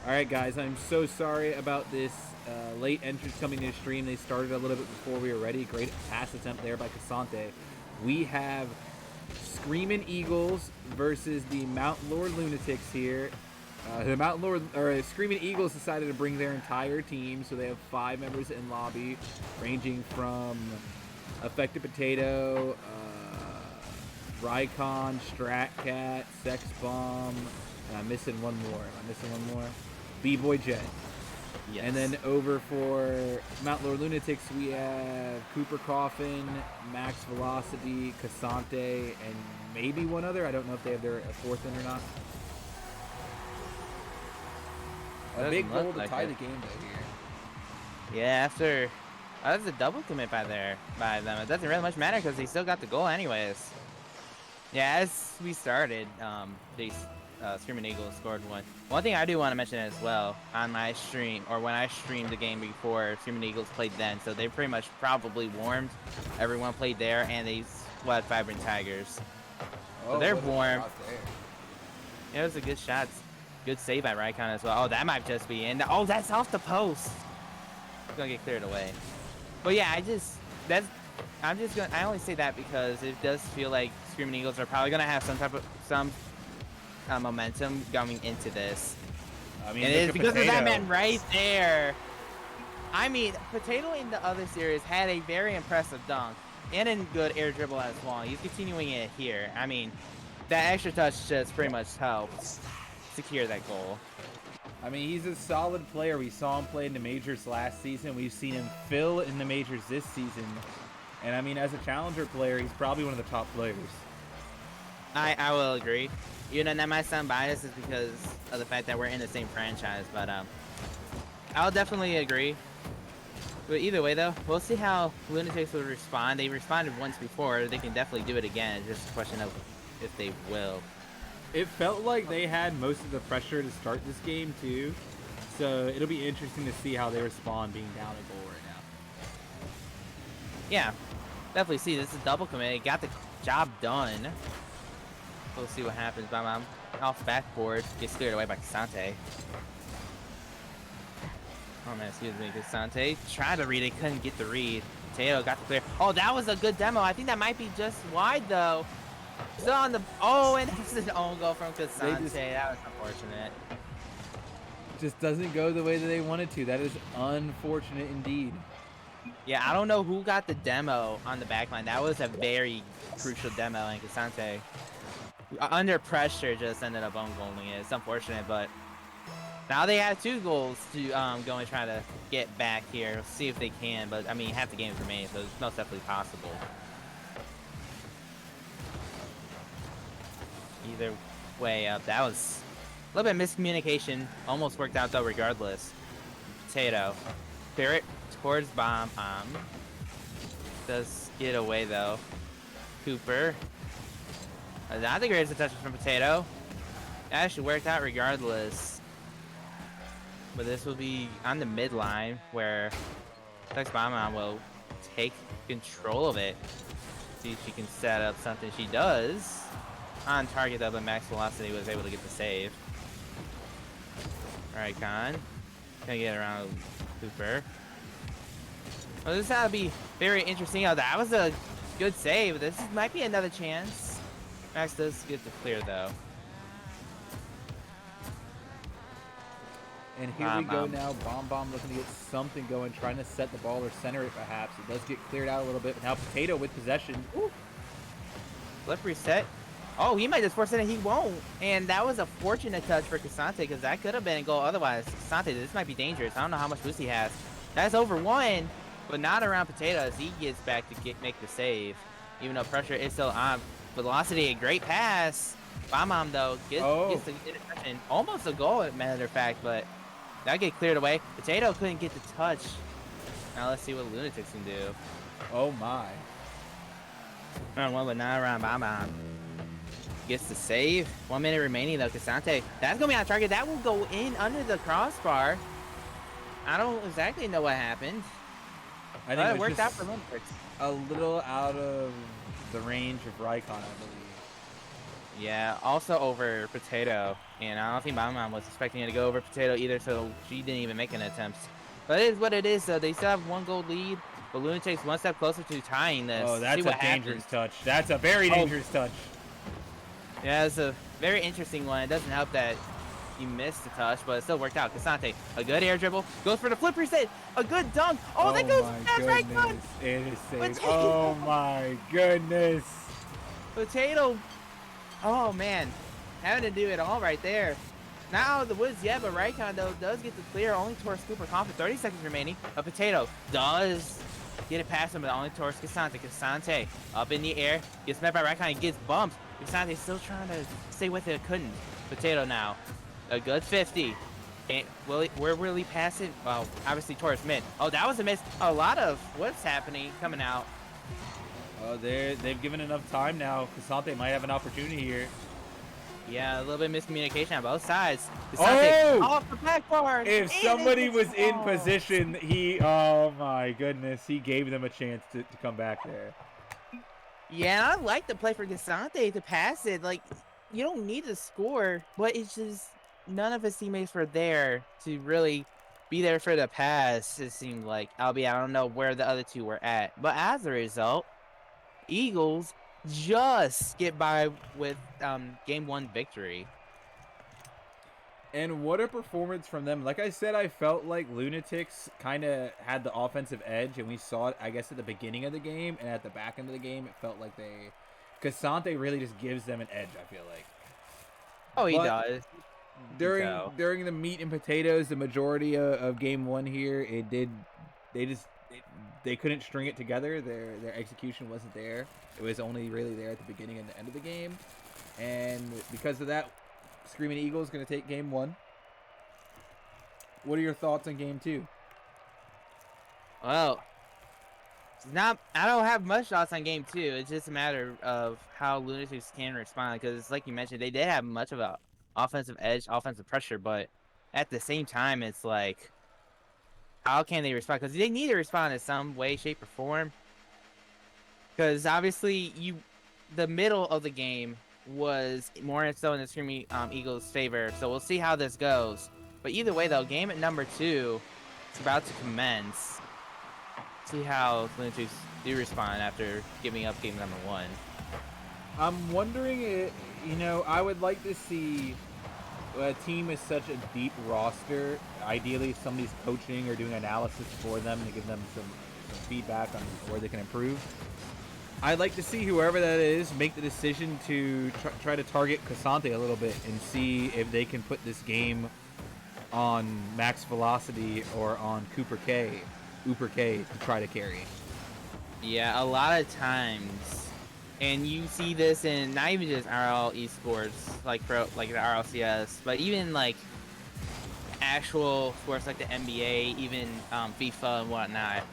Alright guys, I'm so sorry about this late entrance coming to the stream. They started a little bit before we were ready. Great pass attempt there by Cassante. We have Screamin' Eagles versus the Mount Lord Lunatics here. The Mountain Lord, or Screaming Eagles, decided to bring their entire team, so they have 5 members in lobby, ranging from Affected Potato, Rycon, Stratcat, Sex Bomb, and I'm missing one more. B-Boy Jet. Yes. And then over for Mount Lord Lunatics, we have Cooper Coffin, Max Velocity, Cassante, and maybe one other. I don't know if they have their fourth in or not. A big goal to tie the game though here. Yeah, after that's a double commit by them. It doesn't really much matter because they still got the goal anyways. Yeah, as we started, these Screaming Eagles scored one. One thing I do want to mention as well on my stream, or when I streamed the game before, Screaming Eagles played then, so they pretty much probably warmed. Everyone played there, and they swept Vibrant Tigers. So they're warm. Yeah, it was a good shot. Good save by Rycon as well. Oh, that might just be in. Oh, that's off the post. It's gonna get cleared away. But yeah, I only say that because it does feel like Screaming Eagles are probably gonna have some momentum going into this. I mean, and it is because of that man right there. I mean, Potato in the other series had a very impressive dunk and a good air dribble as well. He's continuing it here. I mean, that extra touch just pretty much helped secure that goal. I mean, he's a solid player. We saw him play in the majors last season. We've seen him fill in the majors this season. And I mean, as a challenger player, he's probably one of the top players. I will agree. You know, that might sound biased is because of the fact that we're in the same franchise, but I'll definitely agree. But either way, though, we'll see how Lunatics will respond. They responded once before. They can definitely do it again. It's just a question of if they will. It felt like they had most of the pressure to start this game, too. So it'll be interesting to see how they respond being down a goal right now. Yeah, definitely see. This is a double commit. Got the job done. We'll see what happens. Bam, off backboard. Gets cleared away by Cassante. Oh, man, excuse me. Cassante tried to read it. Couldn't get the read. Potato got the clear. Oh, that was a good demo. I think that might be just wide, though. Still on the... Oh, and this is an own goal from Cassante. That was unfortunate. Just doesn't go the way that they wanted to. That is unfortunate indeed. Yeah, I don't know who got the demo on the backline. That was a very crucial demo, and Cassante, under pressure, just ended up on-goaling it. It's unfortunate, but now they have 2 goals to go and try to get back here. We'll see if they can, but I mean, half the games remain, so it's most definitely possible. Either way up, that was a little bit of miscommunication. Almost worked out though, regardless. Potato, clear it towards Bomb. Does get away though. Cooper. Not the greatest touches from Potato. That actually worked out regardless. But this will be on the midline where Sex Bomb will take control of it. See if she can set up something. She does. On target though, but Max Velocity was able to get the save. Alright, Gonna get around Cooper. Well, this ought to be very interesting. Oh, that was a good save. This might be another chance. Max does get the clear though. And here we go now. Bomb looking to get something going, trying to set the ball or center it perhaps. It does get cleared out a little bit. But now Potato with possession. Ooh. Flip reset. Oh, he might just force it and he won't. And that was a fortunate touch for Cassante because that could have been a goal otherwise. Cassante, this might be dangerous. I don't know how much boost he has. That's over 1, but not around Potato as he gets back to make the save. Even though pressure is still on. Velocity, a great pass. Bomb though gets the interception. Almost a goal, as a matter of fact, but that'll get cleared away. Potato couldn't get the touch. Now let's see what Lunatix can do. Oh my. Round 1, but not around Bomb. Gets the save. 1 minute remaining though. Cassante, that's gonna be on target. That will go in under the crossbar. I don't exactly know what happened. I think it worked out for Lunatix. A little out of the range of Rycon, I believe. Yeah, also over Potato. And I don't think my mom was expecting it to go over Potato either, so she didn't even make an attempt. But it is what it is, though. They still have 1 goal lead, but Lunatix one step closer to tying this. Oh, See that's a what happens. dangerous touch. That's a very Oh, dangerous touch. yeah, it's a very interesting one. It doesn't help that he missed the touch, but it still worked out. Cassante, a good air dribble, goes for the flip reset, a good dunk. Oh, that goes my that's right, good. goodness. It is saved. Potato. Oh my goodness. Potato. Oh man, having to do it all right there. Not out of the woods yet, but Raikkonen though does get the clear only towards Cooper Comp with 30 seconds remaining. A Potato does get it past him, but only towards Cassante. Cassante up in the air, gets met by Raikkonen, gets bumped. Cassante still trying to stay with it, couldn't. Potato now, a good 50. Where will he pass it? Well, obviously towards mid. Oh, that was a miss. A lot of what's happening coming out. Oh, they've given enough time now. Cassante might have an opportunity here. Yeah, a little bit of miscommunication on both sides. Oh! Off the backboard. If somebody was in position, oh my goodness, he gave them a chance to come back there. Yeah, I like the play for Cassante to pass it. Like, you don't need to score, but it's just none of his teammates were there to really be there for the pass, it seemed like. Albeit, I don't know where the other two were at. But as a result, Eagles just get by with game 1 victory. And what a performance from them. Like I said, I felt like Lunatix kind of had the offensive edge, and we saw it, I guess, at the beginning of the game, and at the back end of the game, it felt like Cassante really just gives them an edge, I feel like. Oh, he does. During the meat and potatoes, the majority of game 1 here, they couldn't string it together. Their execution wasn't there. It was only really there at the beginning and the end of the game. And because of that, Screaming Eagles going to take game 1. What are your thoughts on game 2? Well, I don't have much thoughts on game 2. It's just a matter of how Lunatics can respond, because like you mentioned, they did have much of a offensive edge, offensive pressure, but at the same time, it's like, how can they respond? Because they need to respond in some way, shape, or form. Because obviously, the middle of the game was more so in the Screaming Eagles' favor, so we'll see how this goes. But either way, though, game at number 2 is about to commence. See how Lunatics do respond after giving up game number 1. I'm wondering, I would like to see a team with such a deep roster. Ideally, somebody's coaching or doing analysis for them to give them some feedback on where they can improve. I'd like to see whoever that is make the decision to try to target Cassante a little bit and see if they can put this game on max velocity or on Uber K to try to carry. Yeah, a lot of times, and you see this in not even just RL esports, like the RLCS, but even like actual sports like the NBA, even FIFA and whatnot.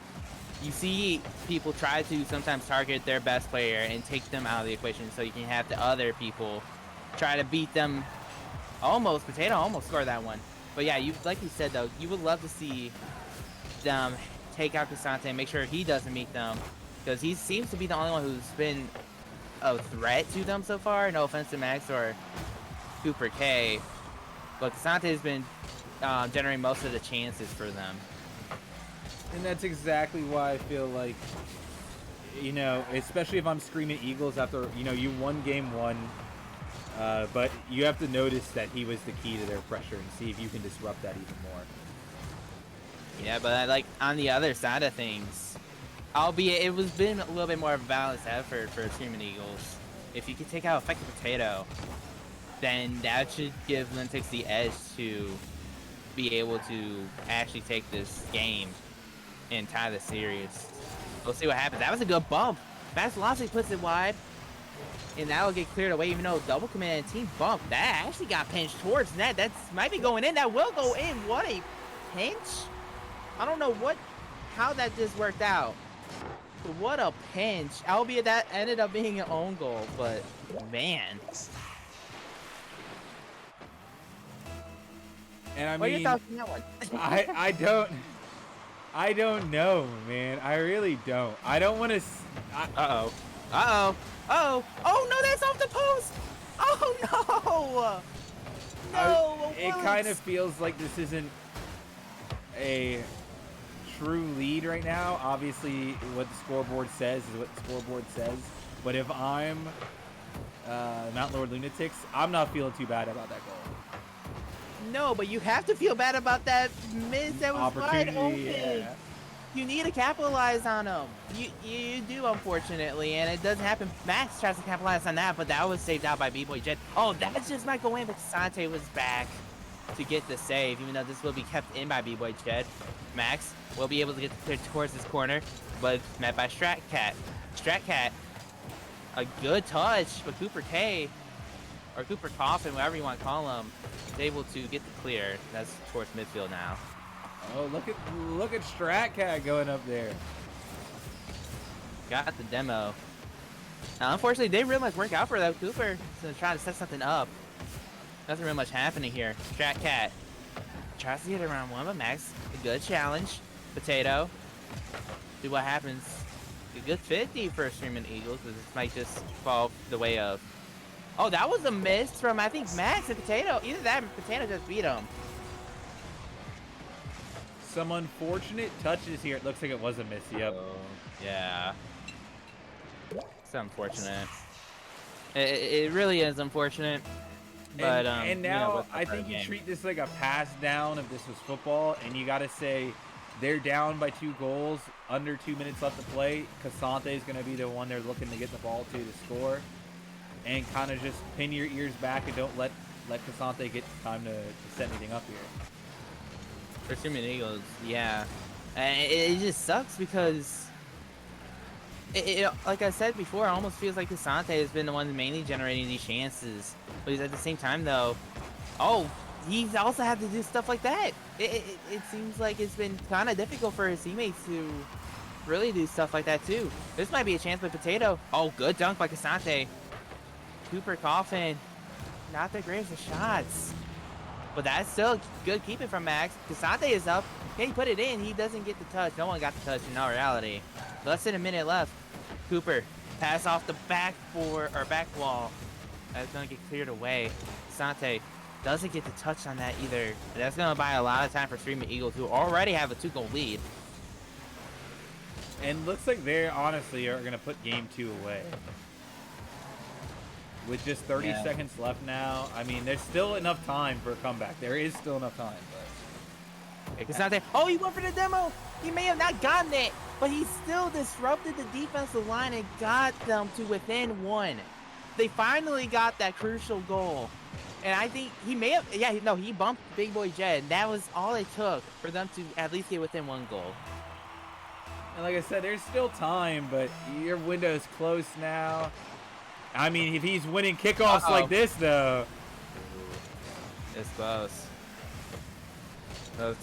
You see people try to sometimes target their best player and take them out of the equation, so you can have the other people try to beat them. Potato almost scored that one. But yeah, like you said though, you would love to see them take out Cassante and make sure he doesn't meet them, because he seems to be the only one who's been a threat to them so far. No offense to Max or Cooper K, but Cassante has been generating most of the chances for them. And that's exactly why I feel like, especially if I'm Screaming Eagles after, you won game 1, but you have to notice that he was the key to their pressure and see if you can disrupt that even more. Yeah, but like on the other side of things, albeit it was been a little bit more of a balanced effort for Screaming Eagles. If you could take out Effective Potato, then that should give Lunatix the edge to be able to actually take this game and tie the series. We'll see what happens. That was a good bump. Max Velocity puts it wide, and that will get cleared away, even though double command and team bump. That actually got pinched towards net. That might be going in. That will go in. What a pinch. I don't know how that just worked out. But what a pinch. Albeit that ended up being an own goal, but man. And I mean, what are your thoughts on that one? I don't know, man. I really don't. I don't want to. Uh-oh. Uh-oh. Uh-oh. Oh, no, that's off the post. Oh, Oh no! No, It kind of feels like this isn't a true lead right now. Obviously, what the scoreboard says is what the scoreboard says. But if I'm Mount Lord Lunatix, I'm not feeling too bad about that goal. No, but you have to feel bad about that miss that was wide open. Yeah. You need to capitalize on them. You do, unfortunately, and it doesn't happen. Max tries to capitalize on that, but that was saved out by B-Boy Jet. Oh, that's just might go in, but Sante was back to get the save, even though this will be kept in by B-Boy Jet. Max will be able to get towards this corner, but met by Strat Cat. Strat Cat, a good touch, but Cooper K, or Cooper Coffin, whatever you want to call him, is able to get the clear. That's towards midfield now. Oh, look at Strat Cat going up there. Got the demo. Unfortunately, they didn't really much work out for that Cooper to try to set something up. Nothing really much happening here. Strat Cat tries to get around one, but Max, a good challenge. Potato. See what happens. A good 50 for Streaming Eagles, but this might just fall the way of. Oh, that was a miss from, I think, Max and Potato. Either that or Potato just beat him. Some unfortunate touches here. It looks like it was a miss. Yep. Yeah. It's unfortunate. It really is unfortunate. But and now I think you treat this like a pass down if this was football, and you got to say they're down by 2 goals, under 2 minutes left to play. Casante is going to be the one they're looking to get the ball to score, and kind of just pin your ears back and don't let Casante get time to set anything up here. For Streaming Eagles, yeah. And it just sucks because like I said before, it almost feels like Casante has been the one mainly generating these chances. But at the same time, though, he's also had to do stuff like that. It seems like it's been kind of difficult for his teammates to really do stuff like that, too. This might be a chance by Potato. Oh, good dunk by Casante. Cooper Coffin. Not the greatest of shots. But that's still good keeping from Max. Casante is up. Can he put it in? He doesn't get the touch. No one got the touch in all reality. Less than a minute left. Cooper, pass off the back wall. That's gonna get cleared away. Sante doesn't get the touch on that either. And that's gonna buy a lot of time for Streaming Eagles, who already have a 2-goal lead. And looks like they honestly are gonna put game 2 away. With just 30 seconds left now, I mean, there's still enough time for a comeback. There is still enough time, but Casante, oh, he went for the demo. He may have not gotten it, but he still disrupted the defensive line and got them to within 1. They finally got that crucial goal. And I think he may have, he bumped Big Boy Jet, and that was all it took for them to at least get within 1 goal. And like I said, there's still time, but your window is close now. I mean, if he's winning kickoffs like this, though. It's close. So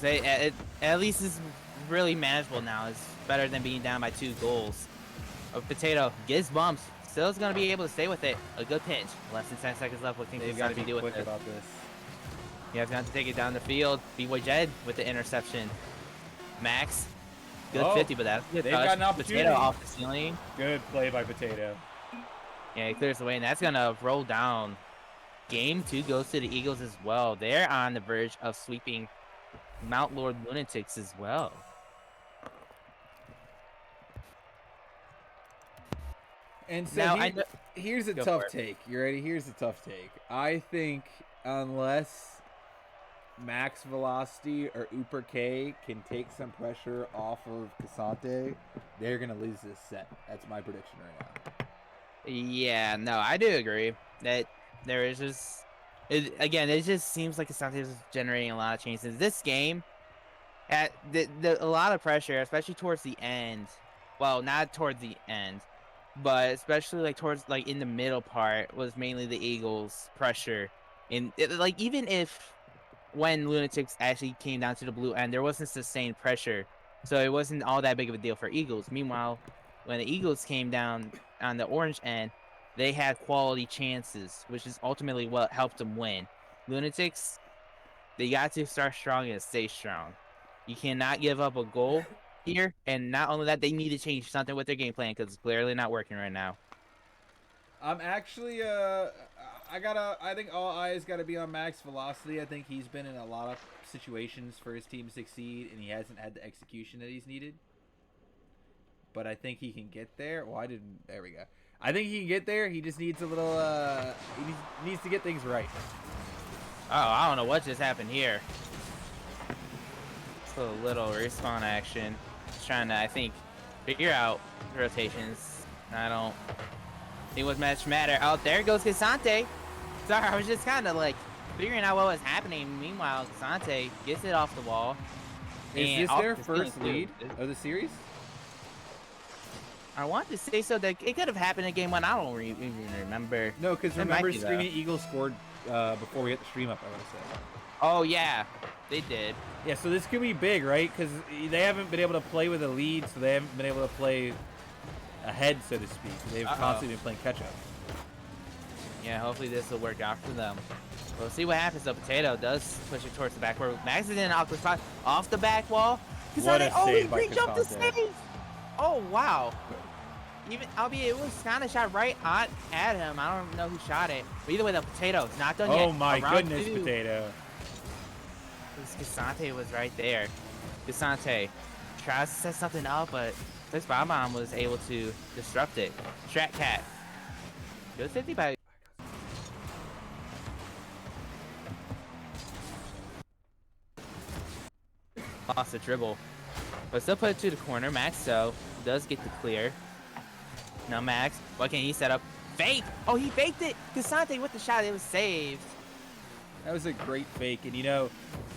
at least it's really manageable now. It's better than being down by 2 goals. Potato gets bumps. Still is going to be able to stay with it. A good pinch. Less than 10 seconds left. What They've got to be quick about this. You have to take it down the field. B-Boy Jed with the interception. Max. Good 50, but that's good. They've got an opportunity. Potato off the ceiling. Good play by Potato. Yeah, he clears the way, and that's going to roll down. Game 2 goes to the Eagles as well. They're on the verge of sweeping Mount Lord Lunatics as well. And so now, here's a tough take. You ready? Here's a tough take. I think unless Max Velocity or Uper K can take some pressure off of Casante, they're going to lose this set. That's my prediction right now. Yeah, no, I do agree that there is just it just seems like Casante is generating a lot of chances. This game, at a lot of pressure, especially towards the end. Well, not towards the end, but especially towards in the middle part was mainly the Eagles' pressure. And even if when Lunatix actually came down to the blue end, there wasn't sustained pressure, so it wasn't all that big of a deal for Eagles. Meanwhile, when the Eagles came down on the orange end, they had quality chances, which is ultimately what helped them win. Lunatics, they got to start strong and stay strong. You cannot give up a goal here, and not only that, they need to change something with their game plan because it's clearly not working right now. I'm actually I think all eyes gotta be on Max Velocity. I think he's been in a lot of situations for his team to succeed, and he hasn't had the execution that he's needed. But I think he can get there. Well, I didn't. There we go. I think he can get there. He just needs a little. He needs to get things right. Oh, I don't know what just happened here. It's a little respawn action. Just trying to, I think, figure out rotations. I don't think what much matter. Oh, there goes Cassante. Sorry, I was just kind of like figuring out what was happening. Meanwhile, Cassante gets it off the wall. Is this their first lead of the series? I want to say so. That it could have happened in game 1. I don't even remember. No, because remember, Screaming Eagle scored before we hit the stream up, I want to say. Oh, yeah. They did. Yeah, so this could be big, right? Because they haven't been able to play with a lead, so they haven't been able to play ahead, so to speak. They've constantly been playing catch-up. Yeah, hopefully this will work out for them. We'll see what happens, though. Potato does push it towards the back where Max is in an awkward spot. Off the back wall. What a save by reached up the save. Oh, wow. Even, albeit it was kind of shot right at him. I don't know who shot it. But either way, the Potato's not done yet. Oh my goodness, Potato. Cassante was right there. Cassante tries to set something up, but this bomb was able to disrupt it. Strat Cat. Good 50 by. Lost the dribble. But still put it to the corner. Max, though, does get the clear. Now Max, what can he set up? Fake! Oh, he faked it! Cassante with the shot, it was saved. That was a great fake, and you know,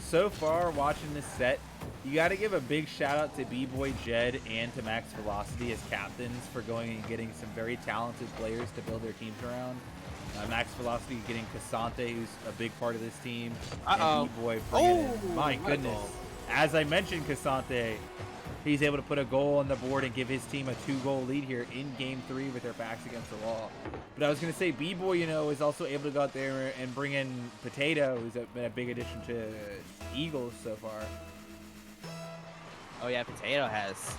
so far watching this set, you got to give a big shout out to B-Boy Jed and to Max Velocity as captains for going and getting some very talented players to build their teams around. Max Velocity getting Cassante, who's a big part of this team, and B-Boy bringing in, my goodness. As I mentioned, Cassante, he's able to put a goal on the board and give his team a 2-goal lead here in Game 3 with their backs against the wall. But I was going to say, B-Boy, you know, is also able to go out there and bring in Potato, who's been a big addition to Eagles so far. Oh, yeah, Potato has.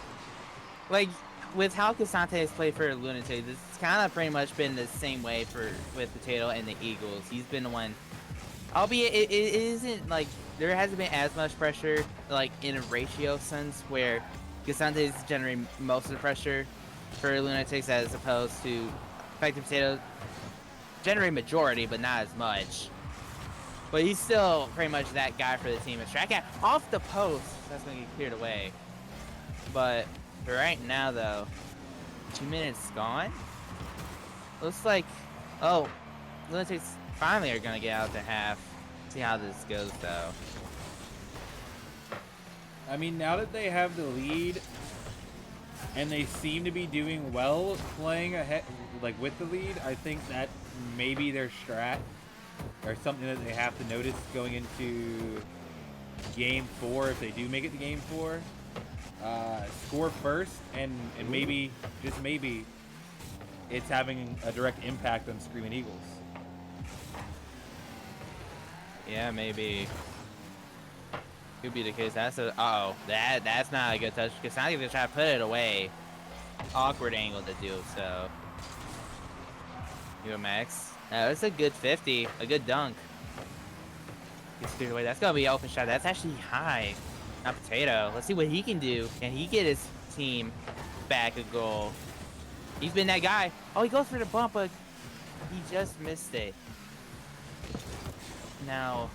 Like, with how Cassante has played for Lunatix, it's kind of pretty much been the same way with Potato and the Eagles. He's been the one, albeit it isn't like, there hasn't been as much pressure, like, in a ratio sense, where Cassante is generating most of the pressure for Lunatix as opposed to Effective Potato generate majority, but not as much. But he's still pretty much that guy for the team. A track out off the post, that's going to get cleared away. But for right now, though, 2 minutes gone. Looks like, oh, Lunatix finally are going to get out to half. See how this goes, though. I mean, now that they have the lead and they seem to be doing well playing ahead, like with the lead, I think that maybe their strat or something that they have to notice going into Game 4, if they do make it to Game 4, score first, and maybe, just maybe, it's having a direct impact on Screaming Eagles. Yeah, maybe. Could be the case. That's that's not a good touch. Because now they're trying to put it away. Awkward angle to do so. You Max. That's a good 50. A good dunk. Gets cleared away. That's gonna be an open shot. That's actually high. Not Potato. Let's see what he can do. Can he get his team back a goal? He's been that guy. Oh, he goes for the bump, but he just missed it. Now,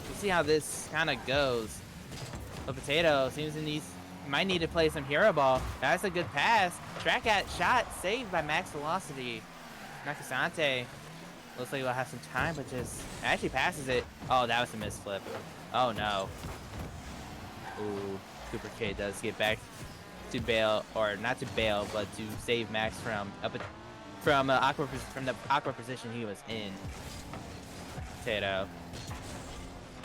we'll see how this kind of goes. The Potato seems to might need to play some hero ball. That's a good pass. Track at shot saved by Max Velocity. Nakasante looks like he'll have some time, but just actually passes it. Oh, that was a misflip. Oh no. Ooh, Cooper K does get back to bail, or not to bail, but to save Max from the awkward position he was in. Potato.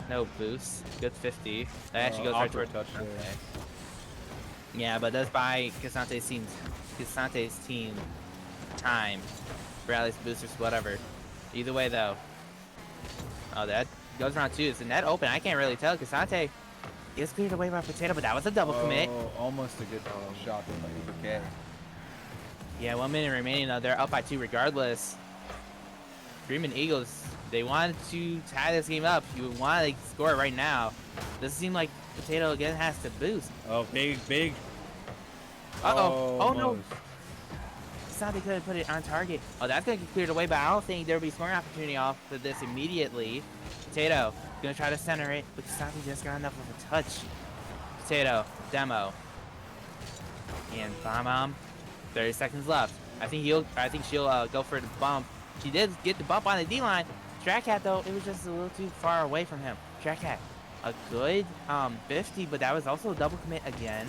No boost. Good 50. That actually goes right to a touchdown. Okay. Yeah, but that's by Cassante's team time. Rallies, boosters, whatever. Either way, though. Oh, that goes around 2. It's a net open. I can't really tell. Cassante is cleared away by Potato, but that was a double commit. Almost a good shot there by Cooper K. Yeah, 1 minute remaining, though. They're up by 2 regardless. Screaming Eagles, they wanted to tie this game up. You would want to score it right now. Doesn't seem like Potato again has to boost. Oh, big. Uh-oh. Oh, no. Almost. Thought they could have put it on target. Oh, that's going to get cleared away, but I don't think there will be scoring opportunity off of this immediately. Potato, going to try to center it, but Santi just got enough of a touch. Potato, demo. And Bomb. 30 seconds left. I think she'll go for the bump. She did get the bump on the D-line. Strat Cat, though, it was just a little too far away from him. Strat Cat, a good 50, but that was also a double commit again.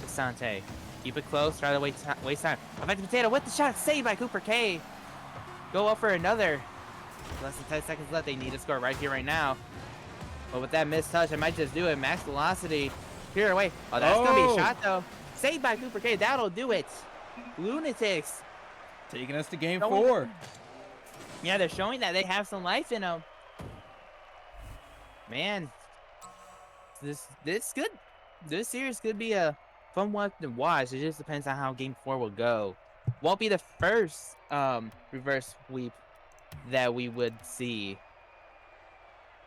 Sante, keep it close, try to waste time. Effective Potato with the shot, saved by Cooper K. Go up for another. Less than 10 seconds left. They need to score right here, right now. But with that missed touch, I might just do it. Max velocity, clear it away. Oh, that's gonna be a shot though. Saved by Cooper K. That'll do it. Lunatix Taking us to game 4. Yeah, they're showing that they have some life in them. Man, this series could be a fun one to watch. It just depends on how game 4 will go. Won't be the first reverse sweep that we would see,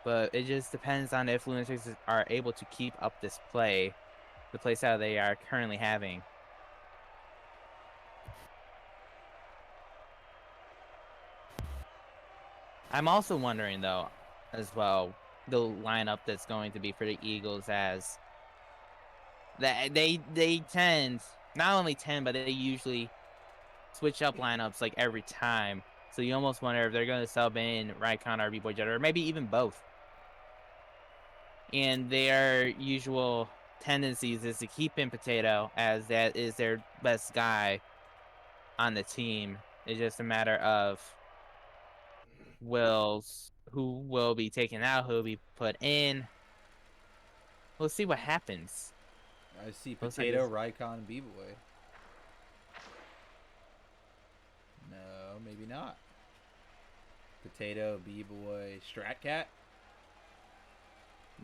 but it just depends on if Lunatics are able to keep up this play, the play style they are currently having. I'm also wondering though, as well, the lineup that's going to be for the Eagles, as that they tend, not only tend, but they usually switch up lineups like every time. So you almost wonder if they're going to sub in Raikon or B-Boy Jet, or maybe even both. And their usual tendencies is to keep in Potato, as that is their best guy on the team. It's just a matter of who will be taken out, who will be put in. We'll see what happens. I see Potato, Raikon, B-Boy. No, maybe not. Potato, B-Boy, Strat Cat.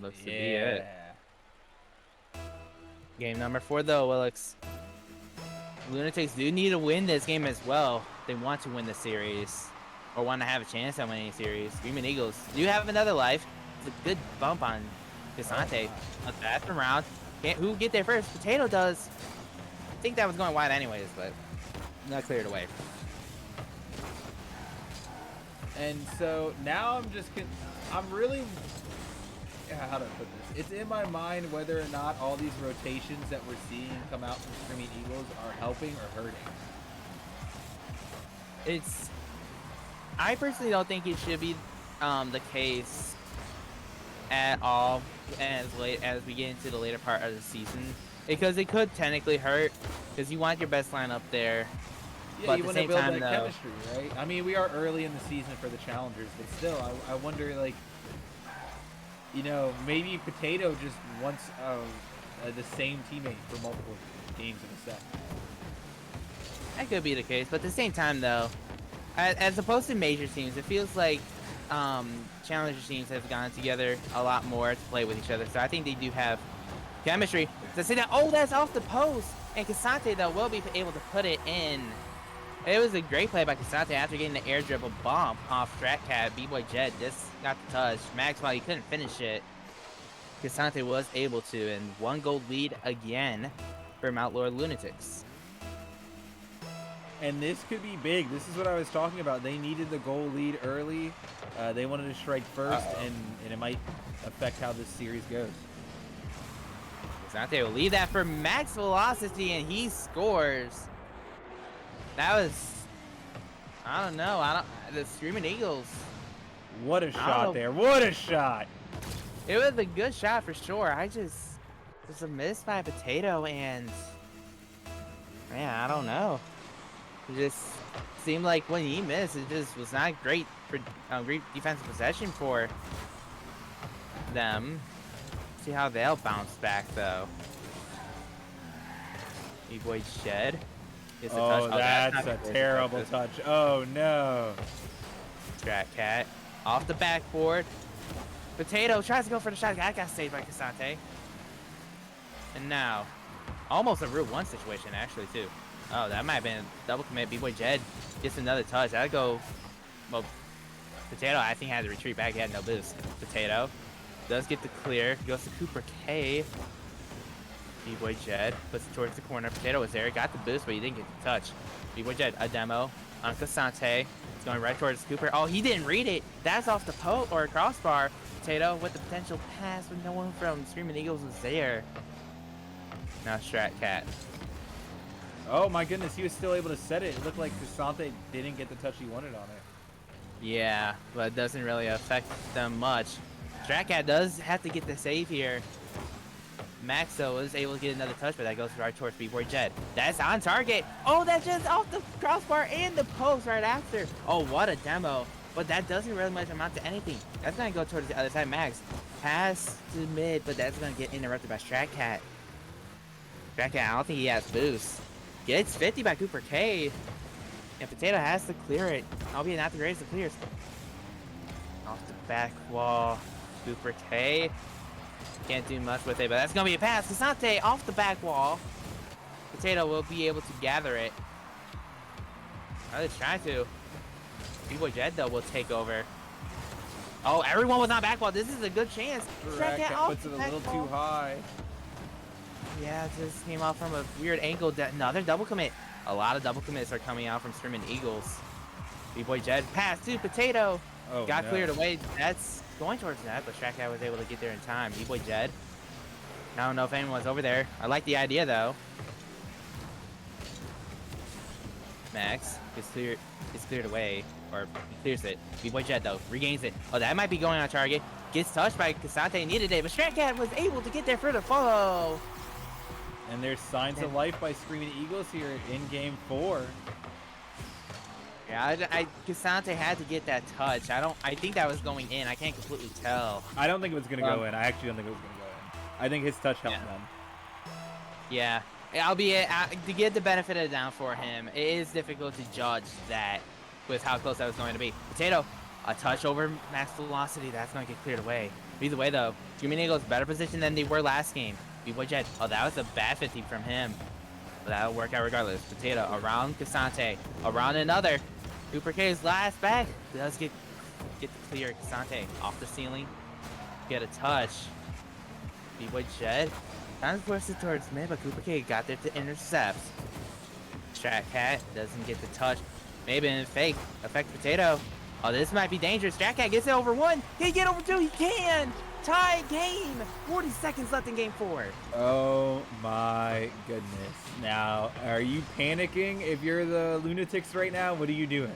Looks to be it. Game number 4 though, Willix. Lunatics do need to win this game as well. They want to win the series, or want to have a chance at winning the series. Screaming Eagles do have another life. It's a good bump on Casante. A bathroom round. Who get there first? Potato does. I think that was going wide anyways, but not cleared away. And so now I'm really, how do I put this? It's in my mind whether or not all these rotations that we're seeing come out from Screaming Eagles are helping or hurting. I personally don't think it should be the case at all as late as we get into the later part of the season, because it could technically hurt, because you want your best lineup there. Yeah, but you at want the to same build time, that though, chemistry, right? I mean, we are early in the season for the challengers, but still, I wonder, like, you know, maybe Potato just wants the same teammate for multiple games in a set. that could be the case, but at the same time, though, as opposed to major teams, it feels like challenger teams have gone together a lot more to play with each other. So I think they do have chemistry. To see that, oh, that's off the post, and Casante though will be able to put it in. It was a great play by Casante after getting the air dribble bump off Strat Cat. B-Boy Jet just got the touch. Maxwell, he couldn't finish it. Casante was able to, and 1 goal lead again for Mount Lord Lunatics. And this could be big. This is what I was talking about. They needed the goal lead early. They wanted to strike first, and it might affect how this series goes. Casante will leave that for max velocity, and he scores. That was, I don't know. The Screaming Eagles. What a shot there. What a shot. It was a good shot for sure. It's a miss by Potato, and man, I don't know. It just seemed like when he missed, it just was not great for great defensive possession for them. See how they'll bounce back though. B-Boy Shed. Oh, that's a terrible touch. Oh no. Strat Cat off the backboard. Potato tries to go for the shot. That got saved by Casante. And now, almost a Route 1 situation actually too. Oh, that might have been a double commit. B-Boy Jed gets another touch. That'd go Well, Potato, I think, had to retreat back. He had no boost. Potato does get the clear. Goes to Cooper K. B-Boy Jed puts it towards the corner. Potato was there. Got the boost, but he didn't get the touch. B-Boy Jed, a demo on Cassante. He's going right towards Cooper. Oh, he didn't read it. That's off the post or crossbar. Potato with the potential pass, but no one from Screaming Eagles was there. Now Strat Cat. Oh my goodness, he was still able to set it. It looked like Cassante didn't get the touch he wanted on it. Yeah, but it doesn't really affect them much. Strat Cat does have to get the save here. Max, though, was able to get another touch, but that goes right towards B-Boy Jed. That's on target. Oh, that's just off the crossbar and the post right after. Oh, what a demo. But that doesn't really much amount to anything. That's going to go towards the other side. Max, pass to mid, but that's going to get interrupted by Strat Cat. Strat Cat, I don't think he has boost. Gets 50 by Cooper K. And Potato has to clear it. Albeit not the greatest of clears. Off the back wall. Cooper K. Can't do much with it, but that's going to be a pass. Cassante off the back wall. Potato will be able to gather it. I was trying to. B-Boy Jed, though, will take over. Oh, everyone was on back wall. This is a good chance. Strat Cat puts it a little too high. Yeah, it just came out from a weird angle. Another double commit. A lot of double commits are coming out from Screaming Eagles. B-Boy Jed pass to Potato. Oh, Got no. cleared away. That's going towards that, but Strat Cat was able to get there in time. B-Boy Jed. I don't know if anyone was over there. I like the idea, though. Max gets cleared away, or he clears it. B-Boy Jed, though, regains it. Oh, that might be going on target. Gets touched by Cassante, needed it, but Strat Cat was able to get there for the follow. And there's signs of life by Screaming Eagles here in Game 4. Yeah, Cassante had to get that touch. I think that was going in. I can't completely tell. I don't think it was going to go in. I actually don't think it was going to go in. I think his touch helped them. Yeah. Albeit, to get the benefit of the doubt for him, it is difficult to judge that with how close that was going to be. Potato, a touch over max velocity. That's going to get cleared away. Either way, though, Screaming Eagles better position than they were last game. B-Boy Jed. Oh, that was a bad 50 from him. But that'll work out regardless. Potato around Cassante. Around another. Cooper K's last back. Does get the clear. Cassante off the ceiling. Get a touch. B-Boy Jed. Trying to push it towards mid, but Cooper K got there to intercept. Strat Cat doesn't get the touch. Maybe in fake. Affect Potato. Oh, this might be dangerous. Strat Cat gets it over 1. Can he get over 2? He can! Tie game! 40 seconds left in game 4. Oh my goodness. Now, are you panicking if you're the Lunatix right now? What are you doing?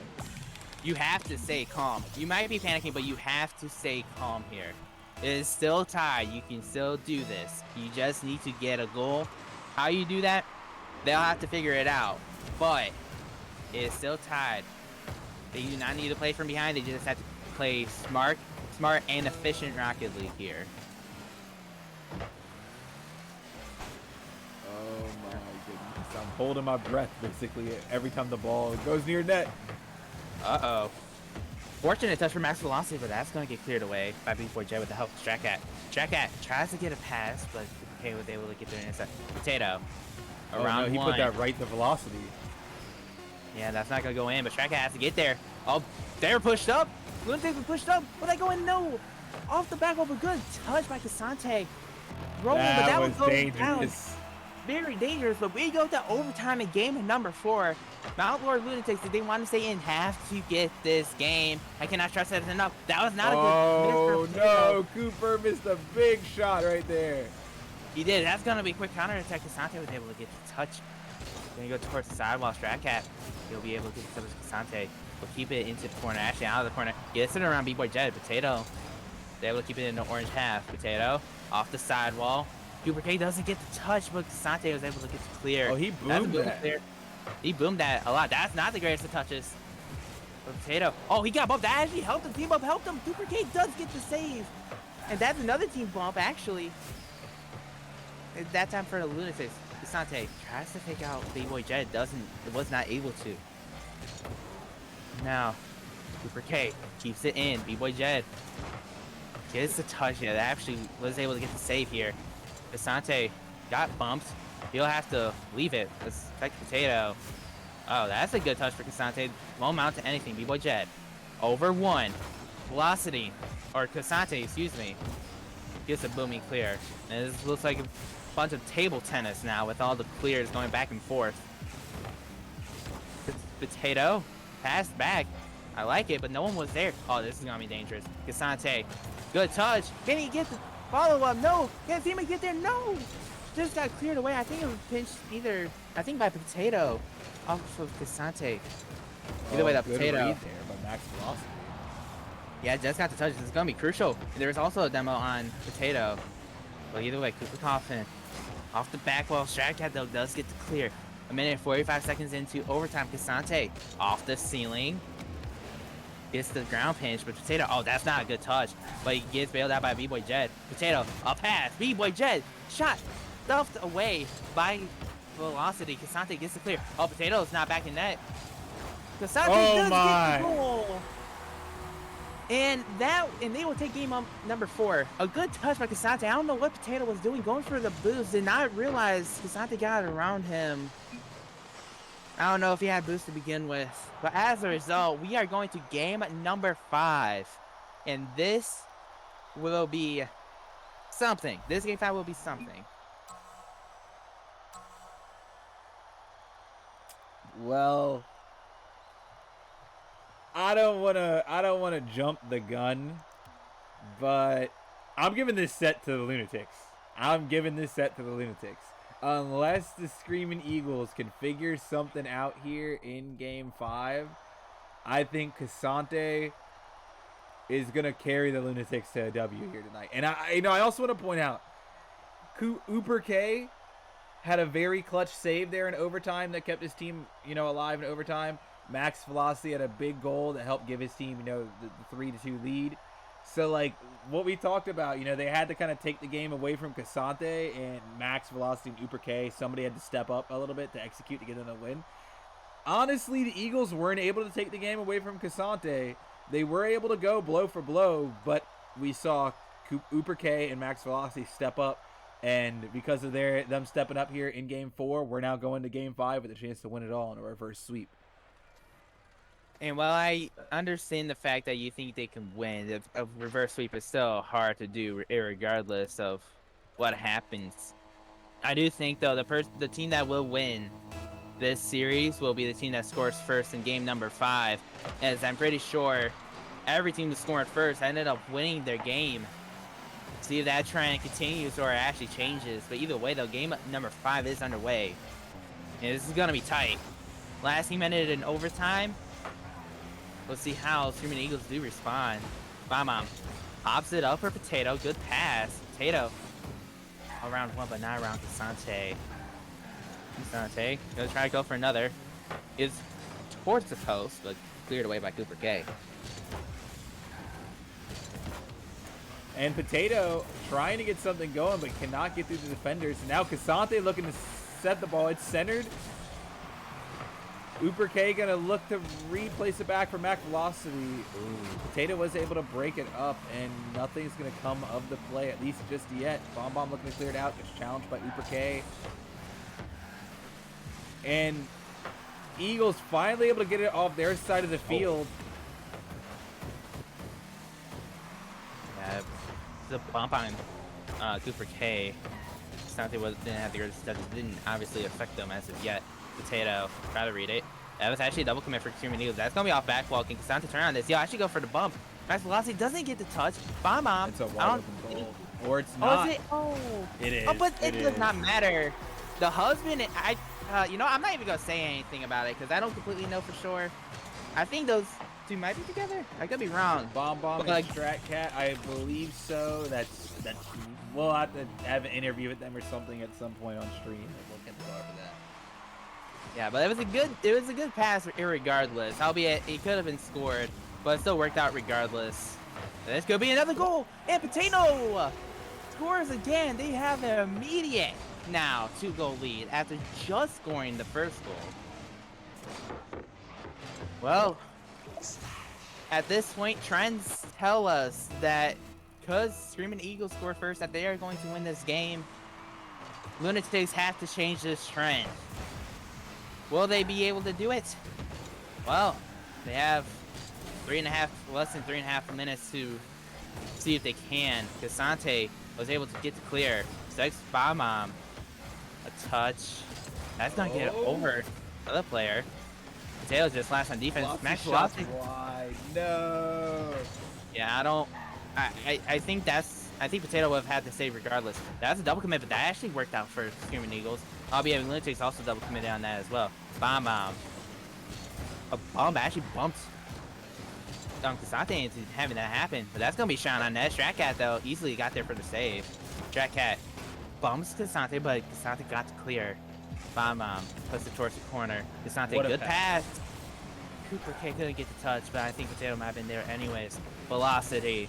You have to stay calm. You might be panicking, but you have to stay calm here. It is still tied. You can still do this. You just need to get a goal. How you do that, they'll have to figure it out. But it is still tied. They do not need to play from behind. They just have to play smart and efficient Rocket League here. Oh my goodness. I'm holding my breath basically every time the ball goes near net. Uh-oh. Fortunate touch for max velocity, but that's going to get cleared away by B-Boy Jed with the help of Strat Cat. Strat Cat tries to get a pass, but okay, was able to get there inside. Potato. Around no, he put that right to velocity. Yeah, that's not going to go in, but Strat Cat has to get there. Oh, they're pushed up. Lunatix was pushed up. Will they go in? No. Off the back of a good touch by Cassante. Rolling, but that was dangerous. Down. Very dangerous, but we go to overtime in game number 4. Mount Lord Lunatix, if they want to stay in, have to get this game. I cannot stress that enough. That was not a good miss. Oh, no. Cooper missed a big shot right there. He did. That's going to be a quick counterattack. Cassante was able to get the touch. Going to go towards the side while Strat Cat, he'll be able to get the touch with Cassante. We'll keep it into the corner, actually out of the corner. Gets it around B-Boy Jed. Potato. They're able to keep it in the orange half. Potato off the sidewall. Cooper K doesn't get the touch, but Cassante was able to get the clear. Oh, he boomed that. Clear. He boomed that a lot. That's not the greatest of touches. But Potato. Oh, he got bumped. That actually helped him. Team up helped him. Cooper K does get the save. And that's another team bump, actually. It's that time for the Lunatix. Cassante tries to take out B-Boy Jed. Was not able to. Now, Cooper K keeps it in. B-Boy Jed gets the touch. Yeah, that actually was able to get the save here. Cassante got bumped. He'll have to leave it. Let's affect Potato. Oh, that's a good touch for Cassante. Won't mount to anything. B-Boy Jed over 1. Velocity, or Cassante, excuse me, gets a booming clear. And this looks like a bunch of table tennis now with all the clears going back and forth. Potato, pass back. I like it, but no one was there. Oh, this is gonna be dangerous. Cassante, good touch. Can he get the follow-up? No. Can Zima get there? No. Just got cleared away. I think it was pinched either, I think by Potato off of Cassante. Either way, that good Potato. read there by Max Velocity. Yeah, just got the touch. This is gonna be crucial. There's also a demo on Potato. But either way, Cooper Coffin off the back wall. Stratcat though does get to clear. A minute and 45 seconds into overtime. Cassante off the ceiling. Gets the ground pinch, but Potato, oh, that's not a good touch. But he gets bailed out by B-Boy Jed. Potato, a pass. B-Boy Jed, shot, stuffed away by Velocity. Cassante gets the clear. Oh, Potato's not back in net. Cassante does get the goal. And they will take game number 4. A good touch by Cassante. I don't know what Potato was doing, going for the boost. Did not realize Cassante got around him. I don't know if he had boost to begin with. But as a result, we are going to game number 5. And this will be something. This game 5 will be something. Well, I don't wanna jump the gun, but I'm giving this set to the Lunatics. Unless the Screaming Eagles can figure something out here in Game 5, I think Cassante is gonna carry the Lunatics to a W here tonight. And I also want to point out, Uber K had a very clutch save there in overtime that kept his team, alive in overtime. Max Velocity had a big goal that helped give his team, the 3-2 lead. So, like, what we talked about, they had to kind of take the game away from Cassante, and Max Velocity and Uber K, somebody had to step up a little bit to execute to get them a win. Honestly, the Eagles weren't able to take the game away from Cassante. They were able to go blow for blow, but we saw Uber K and Max Velocity step up, and because of them stepping up here in Game 4, we're now going to Game 5 with a chance to win it all in a reverse sweep. And while I understand the fact that you think they can win, a reverse sweep is still hard to do regardless of what happens. I do think, though, the team that will win this series will be the team that scores first in game number 5, as I'm pretty sure every team that scored first ended up winning their game. See if that trend continues or it actually changes. But either way, though, game number 5 is underway. And this is going to be tight. Last game ended in overtime. Let's see how Screaming Eagles do respond. Bomb pops it up for Potato. Good pass. Potato around 1, but not around Cassante. Cassante gonna try to go for another. Is towards the post, but cleared away by Cooper K. And Potato trying to get something going, but cannot get through the defenders. And now Cassante looking to set the ball. It's centered. Uber K gonna look to replace it back for Max Velocity. Ooh. Potato was able to break it up, and nothing's gonna come of the play, at least just yet. Bomb looking to clear it out, gets challenged by Uber K. And Eagles finally able to get it off their side of the field. Yeah, the bump on Cooper K. Didn't have the that didn't obviously affect them as of yet. Potato, try to read it. That was actually a double commit for Screaming Eagles. That's gonna be off back wall. Can Cassante turn on this? Yo, I should go for the bump. Max Velocity doesn't get the touch. Bomb. It's a wide open goal. Or it's not. Oh, is it? Oh. It is. Oh, but it does not matter. The husband, I'm not even gonna say anything about it because I don't completely know for sure. I think those two might be together. I could be wrong. Bomb and Stratcat, I believe so. That's. We'll have to have an interview with them or something at some point on stream. We'll get the bar for that. Yeah, but it was a good pass irregardless. Albeit it could have been scored, but it still worked out regardless. And this could be another goal. And Potato scores again. They have an immediate now 2-goal lead after just scoring the first goal. Well, at this point, trends tell us that because Screaming Eagles scored first, that they are going to win this game. Lunatics have to change this trend. Will they be able to do it? Well, they have less than 3.5 minutes to see if they can. Casante was able to get the clear. Sex bomb a touch. That's gonna get over the other player. Potato just last on defense. Max shots Velocity. wide. No. Yeah, I think Potato would have had to save regardless. That's a double commit, but that actually worked out for Screaming Eagles. Albeit Lunatix also double committed on that as well. Bomb. A bomb actually bumped Casante into having that happen, but that's gonna be shot on net. Strat Cat though easily got there for the save. Strat Cat bumps Casante, but Casante got to clear. Bomb puts it towards the corner. Casante, good pass. Cooper K couldn't get the touch, but I think Potato might have been there anyways. Velocity.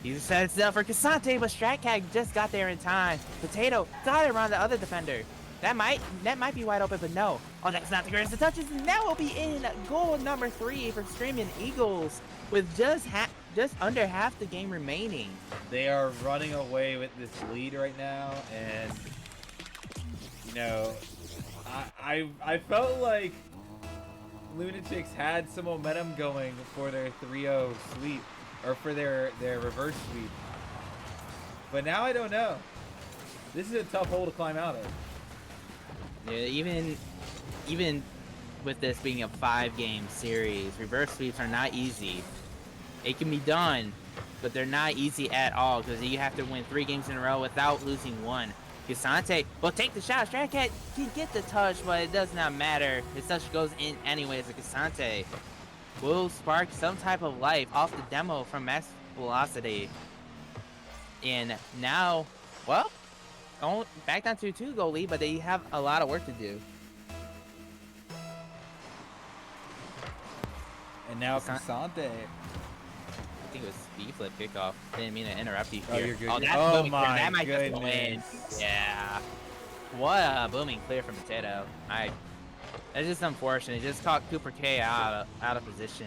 He sets it up for Casante, but Strat Cat just got there in time. Potato got it around the other defender. That might be wide open, but no. Oh, that's not the greatest of touches. And that will be in goal number 3 for Screaming Eagles with just under half the game remaining. They are running away with this lead right now, and you know, I felt like Lunatix had some momentum going for their 3-0 sweep, or for their reverse sweep. But now I don't know. This is a tough hole to climb out of. Yeah, even with this being a 5-game series, reverse sweeps are not easy. It can be done, but they're not easy at all because you have to win 3 games in a row without losing 1. Casante will take the shot. Strat Cat can get the touch, but it does not matter. His touch goes in anyways. Casante will spark some type of life off the demo from Max Velocity. And now, well, back down to a 2-goal lead, but they have a lot of work to do. And now Casante. I think it was B-flip kickoff. Didn't mean to interrupt you here. Oh, you're good. Oh, that's oh booming my clear. That might goodness. just win. Yeah. What a booming clear from Potato. That's just unfortunate. It just caught Cooper K out of position.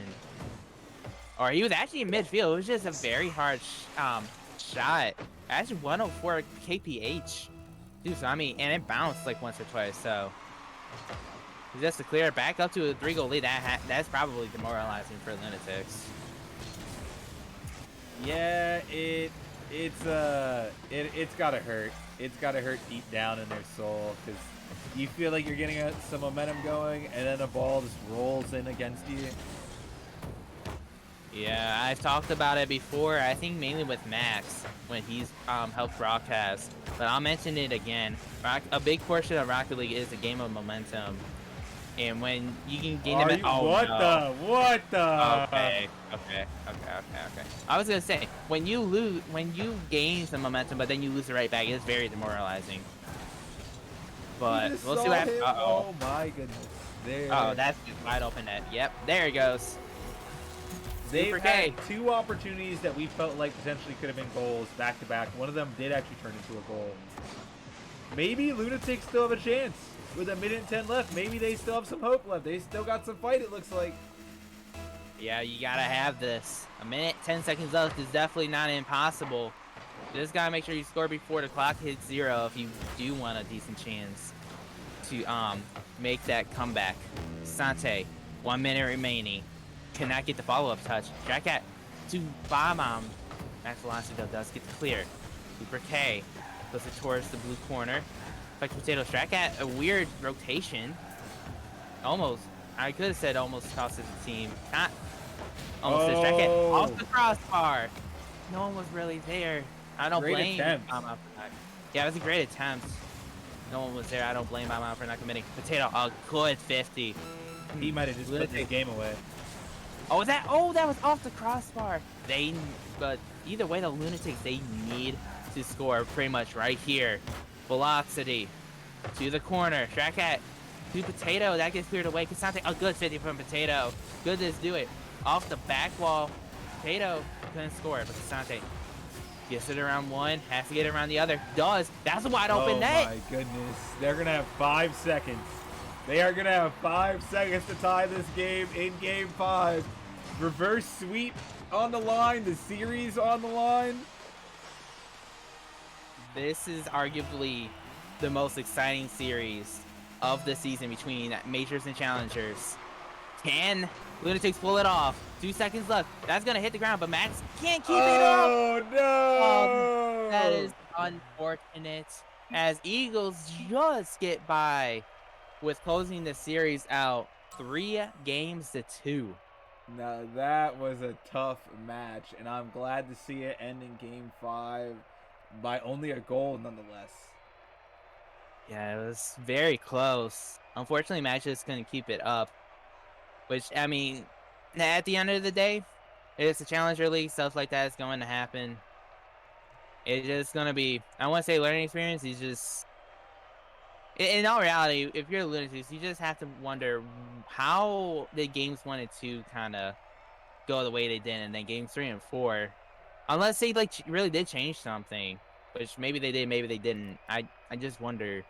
Or he was actually in midfield. It was just a very hard shot. Actually 104 kph. Dude, so I mean, and it bounced like once or twice, so just to clear it back up to a 3-goal lead, that's probably demoralizing for Lunatix. Yeah, it's gotta hurt. It's gotta hurt deep down in their soul, because you feel like you're getting some momentum going, and then a ball just rolls in against you. Yeah, I've talked about it before. I think mainly with Max when he's helped broadcast, but I'll mention it again. A big portion of Rocket League is a game of momentum, and when you can gain them. What the? Okay. I was gonna say when you gain some momentum, but then you lose it right back, it's very demoralizing. But we'll see what happens. Oh my goodness! There. Oh, that's just wide open net. Yep, there he goes. They've had 2 opportunities that we felt like potentially could have been goals back to back. One of them did actually turn into a goal. Maybe Lunatix still have a chance with 1:10 left. Maybe they still have some hope left. They still got some fight, it looks like. Yeah, you gotta have this. 1:10 left is definitely not impossible. You just gotta make sure you score before the clock hits 0 if you do want a decent chance to make that comeback. Sante, 1 minute remaining. Cannot get the follow-up touch. Strat Cat to bomb. Max Velocity though does get the clear. Cooper K puts it towards the blue corner. Like Potato. Strat Cat, a weird rotation. Almost. I could have said almost cost the team. Not almost. Strat Cat off the crossbar. No one was really there. I don't blame Bama for that. Yeah, it was a great attempt. No one was there. I don't blame Bama for not committing. Potato, a good 50. He might have just put the game away. Oh, that was off the crossbar. But either way, the Lunatics, they need to score pretty much right here. Velocity to the corner. Strat Cat to Potato. That gets cleared away. Casante, a good 50 from Potato. Goodness, do it. Off the back wall. Potato couldn't score it, but Casante gets it around one. Has to get it around the other. Does. That's a wide open net. Oh my goodness. They're going to have 5 seconds. They are going to have 5 seconds to tie this game in Game 5. Reverse sweep on the line. The series on the line. This is arguably the most exciting series of the season between majors and challengers. Can Lunatix pull it off? 2 seconds left. That's gonna hit the ground, but Max can't keep it up. Oh That no! is unfortunate. As Eagles just get by with closing the series out 3-2. Now that was a tough match, and I'm glad to see it end in Game 5 by only a goal, nonetheless. Yeah, it was very close. Unfortunately, Max just couldn't keep it up. Which, I mean, at the end of the day, it's a Challenger League. Stuff like that is going to happen. It's just going to be, I want to say learning experience. He's just, in all reality, if you're a Lunatics, you just have to wonder how the games 1 and 2 kind of go the way they did, and then games 3 and 4, unless they like really did change something, which maybe they did, maybe they didn't. I just wonder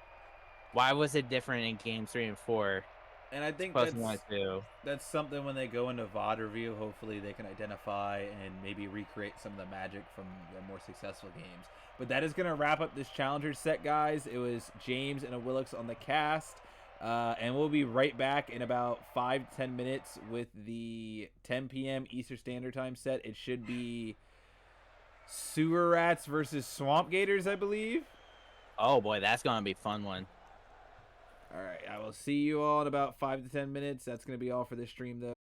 why was it different in games 3 and 4 And I think plus 1 and 2. that's something when they go into VOD review, hopefully they can identify and maybe recreate some of the magic from their more successful games. But that is going to wrap up this Challenger set, guys. It was James and a Willix on the cast. And we'll be right back in about 5 to 10 minutes with the 10 p.m. Eastern Standard Time set. It should be Sewer Rats versus Swamp Gators, I believe. Oh boy, that's gonna be a fun one. All right, I will see you all in about 5 to 10 minutes. That's going to be all for this stream, though.